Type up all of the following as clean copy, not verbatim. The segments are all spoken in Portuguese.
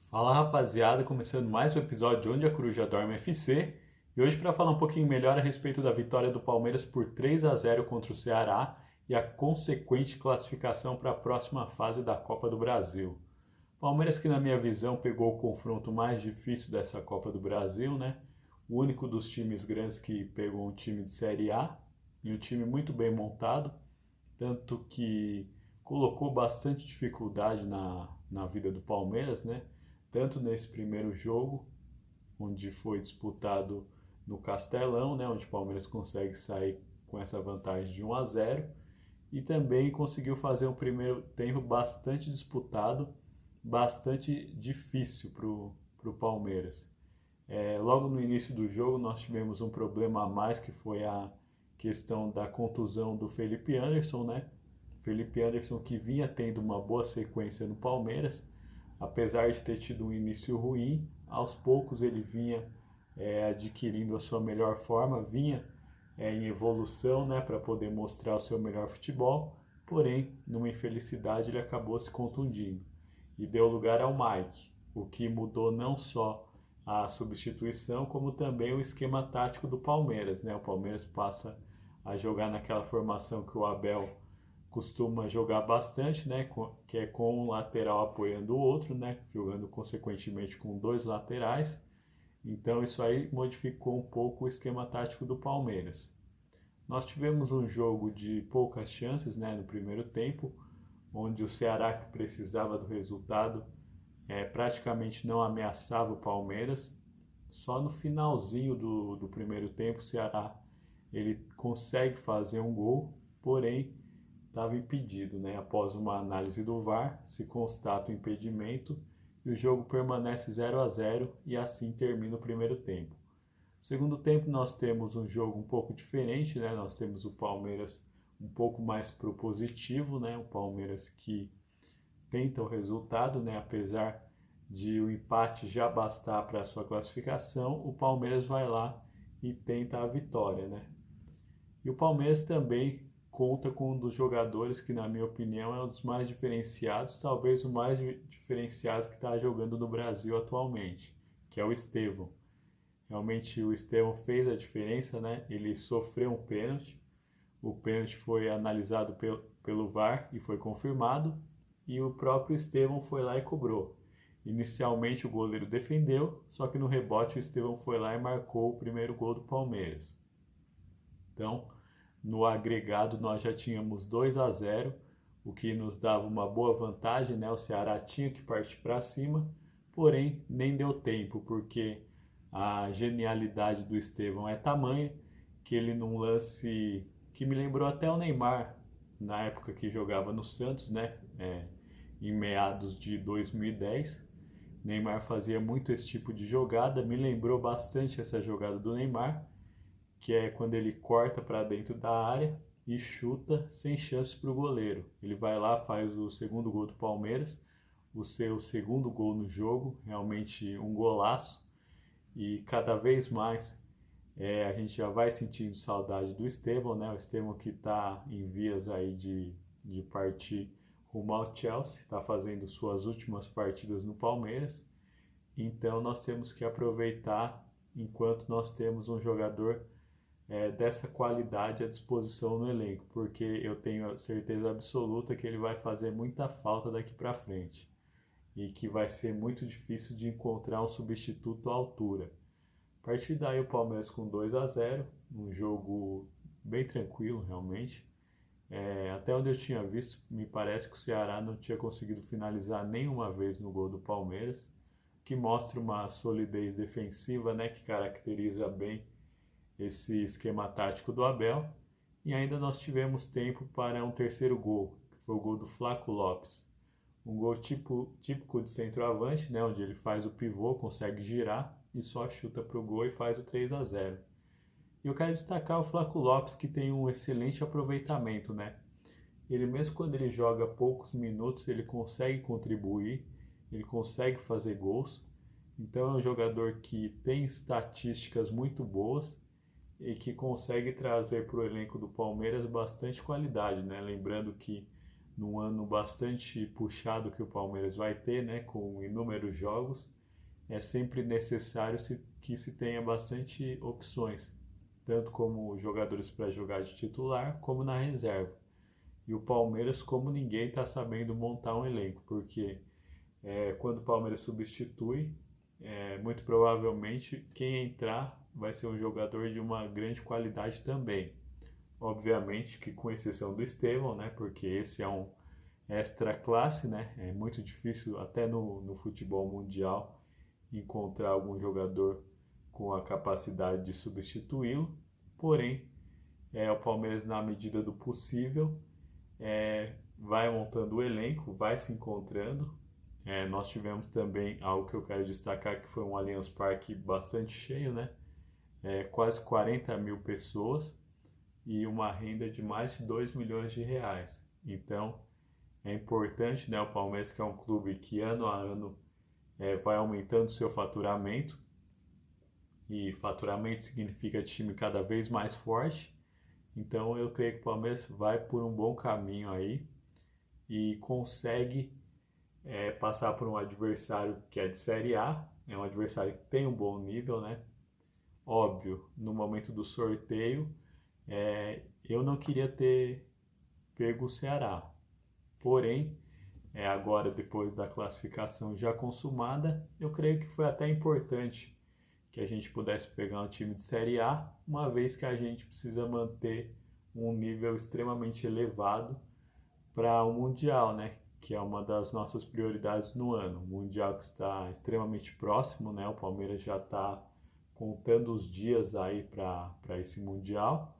Fala rapaziada, começando mais um episódio de Onde a Coruja Dorme FC. E hoje para falar um pouquinho melhor a respeito da vitória do Palmeiras por 3-0 contra o Ceará e a consequente classificação para a próxima fase da Copa do Brasil. Palmeiras que na minha visão pegou o confronto mais difícil dessa Copa do Brasil, né? O único dos times grandes que pegou um time de Série A e um time muito bem montado, tanto que colocou bastante dificuldade na vida do Palmeiras, né? Tanto nesse primeiro jogo, onde foi disputado no Castelão, né? Onde o Palmeiras consegue sair com essa vantagem de 1-0 e também conseguiu fazer um primeiro tempo bastante disputado, bastante difícil para o Palmeiras. Logo no início do jogo nós tivemos um problema a mais, que foi a questão da contusão do Felipe Anderson, né? Felipe Anderson que vinha tendo uma boa sequência no Palmeiras, apesar de ter tido um início ruim, aos poucos ele vinha adquirindo a sua melhor forma, vinha em evolução, né, para poder mostrar o seu melhor futebol, porém, numa infelicidade, ele acabou se contundindo e deu lugar ao Mike, o que mudou não só a substituição, como também o esquema tático do Palmeiras, né? O Palmeiras passa a jogar naquela formação que o Abel costuma jogar bastante, né? Que é com um lateral apoiando o outro, né? Jogando consequentemente com dois laterais. Então isso aí modificou um pouco o esquema tático do Palmeiras. Nós tivemos um jogo de poucas chances, né? No primeiro tempo, onde o Ceará, que precisava do resultado, praticamente não ameaçava o Palmeiras. Só no finalzinho do primeiro tempo o Ceará ele consegue fazer um gol, porém estava impedido, né? Após uma análise do VAR, se constata o impedimento e o jogo permanece 0-0 e assim termina o primeiro tempo. No segundo tempo nós temos um jogo um pouco diferente, né? Nós temos o Palmeiras um pouco mais propositivo, né? O Palmeiras que tenta o resultado, né? Apesar de o empate já bastar para a sua classificação, o Palmeiras vai lá e tenta a vitória, né? E o Palmeiras também conta com um dos jogadores que, na minha opinião, é um dos mais diferenciados, talvez o mais diferenciado que está jogando no Brasil atualmente, que é o Estevão. Realmente o Estevão fez a diferença, né? Ele sofreu um pênalti, o pênalti foi analisado pelo VAR e foi confirmado, e o próprio Estevão foi lá e cobrou. Inicialmente o goleiro defendeu, só que no rebote o Estevão foi lá e marcou o primeiro gol do Palmeiras. Então, no agregado nós já tínhamos 2-0, o que nos dava uma boa vantagem, né? O Ceará tinha que partir para cima, porém nem deu tempo, porque a genialidade do Estevão é tamanha que ele num lance que me lembrou até o Neymar, na época que jogava no Santos, né? Em meados de 2010, Neymar fazia muito esse tipo de jogada, me lembrou bastante essa jogada do Neymar, que é quando ele corta para dentro da área e chuta sem chance para o goleiro. Ele vai lá, faz o segundo gol do Palmeiras, o seu segundo gol no jogo, realmente um golaço. E cada vez mais a gente já vai sentindo saudade do Estevão, né? O Estevão que está em vias aí de partir rumo ao Chelsea, está fazendo suas últimas partidas no Palmeiras. Então nós temos que aproveitar enquanto nós temos um jogador dessa qualidade à disposição no elenco, porque eu tenho a certeza absoluta que ele vai fazer muita falta daqui para frente e que vai ser muito difícil de encontrar um substituto à altura. A partir daí o Palmeiras com 2-0, um jogo bem tranquilo realmente. Até onde eu tinha visto, me parece que o Ceará não tinha conseguido finalizar nenhuma vez no gol do Palmeiras, que mostra uma solidez defensiva, né, que caracteriza bem esse esquema tático do Abel. E ainda nós tivemos tempo para um terceiro gol, que foi o gol do Flaco Lopes. Um gol típico de centroavante, né, onde ele faz o pivô, consegue girar e só chuta para o gol e faz o 3-0. E eu quero destacar o Flaco Lopes, que tem um excelente aproveitamento, né? Ele mesmo quando ele joga poucos minutos, ele consegue contribuir, ele consegue fazer gols. Então é um jogador que tem estatísticas muito boas e que consegue trazer para o elenco do Palmeiras bastante qualidade, né? Lembrando que num ano bastante puxado que o Palmeiras vai ter, né, com inúmeros jogos, é sempre necessário que se tenha bastante opções, tanto como jogadores para jogar de titular, como na reserva. E o Palmeiras, como ninguém, está sabendo montar um elenco, porque quando o Palmeiras substitui, muito provavelmente quem entrar vai ser um jogador de uma grande qualidade também. Obviamente que com exceção do Estevão, né, porque esse é um extra classe, né, é muito difícil até no futebol mundial encontrar algum jogador com a capacidade de substituí-lo. Porém, o Palmeiras, na medida do possível, vai montando o elenco, vai se encontrando. Nós tivemos também algo que eu quero destacar, que foi um Allianz Parque bastante cheio, né? Quase 40 mil pessoas e uma renda de mais de 2 milhões de reais. Então, é importante, né? O Palmeiras, que é um clube que ano a ano vai aumentando seu faturamento, e faturamento significa time cada vez mais forte. Então, eu creio que o Palmeiras vai por um bom caminho aí e consegue passar por um adversário que é de Série A, é um adversário que tem um bom nível, né? Óbvio, no momento do sorteio, eu não queria ter pego o Ceará. Porém, agora, depois da classificação já consumada, eu creio que foi até importante que a gente pudesse pegar um time de Série A, uma vez que a gente precisa manter um nível extremamente elevado para o Mundial, né? Que é uma das nossas prioridades no ano. O Mundial que está extremamente próximo, né? O Palmeiras já está contando os dias aí para esse Mundial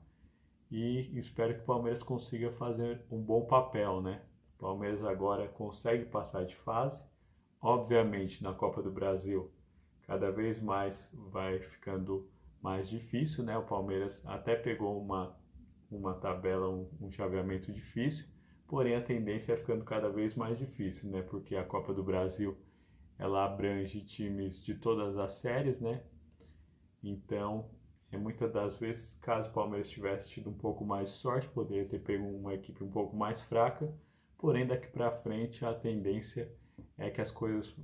e espero que o Palmeiras consiga fazer um bom papel, né? O Palmeiras agora consegue passar de fase. Obviamente, na Copa do Brasil, cada vez mais vai ficando mais difícil, né? O Palmeiras até pegou uma tabela, um chaveamento difícil, porém a tendência é ficando cada vez mais difícil, né? Porque a Copa do Brasil ela abrange times de todas as séries, né? Então, muitas das vezes, caso o Palmeiras tivesse tido um pouco mais de sorte, poderia ter pego uma equipe um pouco mais fraca, porém daqui para frente a tendência é que as coisas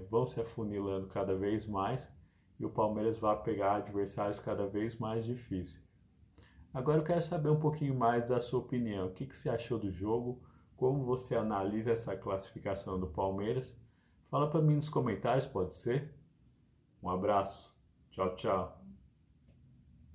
vão se afunilando cada vez mais e o Palmeiras vai pegar adversários cada vez mais difíceis. Agora eu quero saber um pouquinho mais da sua opinião. O que você achou do jogo? Como você analisa essa classificação do Palmeiras? Fala para mim nos comentários, pode ser? Um abraço. Tchau, tchau.